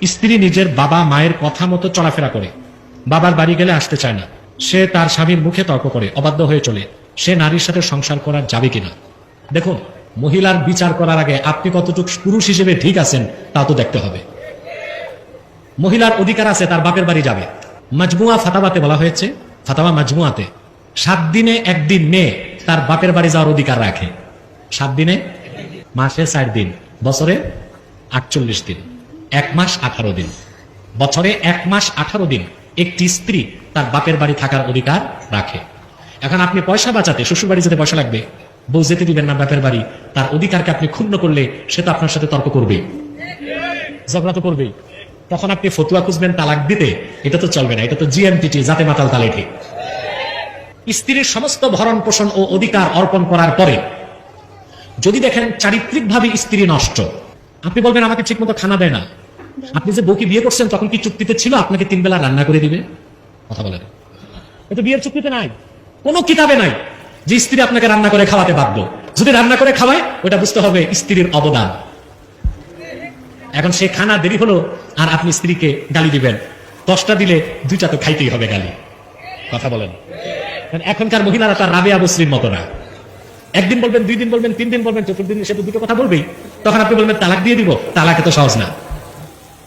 স্ত্রী নিজের বাবা মায়ের কথা মতো চলাফেরা করে, বাবার বাড়ি গেলে আসতে চায় না, সে তার স্বামীর মুখে তর্ক করে, অবাধ্য হয়ে চলে, সে নারীর সাথে সংসার করা যাবে কিনা? দেখুন, মহিলার বিচার করার আগে আপনি কতটুকু পুরুষ হিসেবে ঠিক আছেন তা তো দেখতে হবে। মহিলার অধিকার আছে তার বাপের বাড়ি যাবে। মাজমুয়া ফাতাওয়াতে বলা হয়েছে, ফাতাওয়া মাজমুয়াতে, 7 দিনে 1 দিন মেয়ে তার বাপের বাড়ি যাওয়ার অধিকার রাখে। 7 দিনে, মাসে 4 দিন, বছরে 48 দিন, 1 মাস 18 দিন, বছরে 1 মাস 18 দিন একটি স্ত্রী তার বাপের বাড়ি থাকার অধিকার রাখে। এখন আপনি পয়সা বাঁচাতে শ্বশুর বাড়ি যেতে পয়সা লাগবে, বউ যেতে দিবেন না বাপের বাড়ি, তার অধিকারকে আপনি ক্ষুণ্ণ করলে সে তো আপনার সাথে তর্ক করবেই, ঝগড়া তো করবেই। তখন আপনি ফতুয়া খুঁজবেন তালাক দিতে, এটা তো চলবে না, এটা তো জিএমটিটি, জাতে মাতাল তালে ঠিক। স্ত্রীর সমস্ত ভরণ পোষণ ও অধিকার অর্পণ করার পরে যদি দেখেন চারিত্রিকভাবে স্ত্রী নষ্ট, আপনি বলবেন আমাকে ঠিক মতো খানা দেয় না। আপনি যে বউকে বিয়ে করছেন তখন কি চুক্তিতে ছিল আপনাকে 3 বেলা রান্না করে দিবে? কথা বলেন, এটা বিয়ের চুক্তিতে নাই, কোনো কিতাবে নাই যে স্ত্রী আপনাকে রান্না করে খাওয়াতে বাধ্য। যদি রান্না করে খাওয়ায় ওটা বুঝতে হবে স্ত্রীর অবদান। এখন সে খানা দেরি হলো আর আপনি স্ত্রীকে গালি দিবেন, 10টা দিলে 2টা তো খাইতেই হবে গালি। কথা বলেন, এখনকার মহিলারা তার রাবেয়া বসরির মতো না। 1 দিন বলবেন, 2 দিন বলবেন, 3 দিন বলবেন, 4th দিন সে তো 2টো কথা বলবেই। তখন আপনি বলবেন তালাক দিয়ে দিব, তালাক এত সহজ না।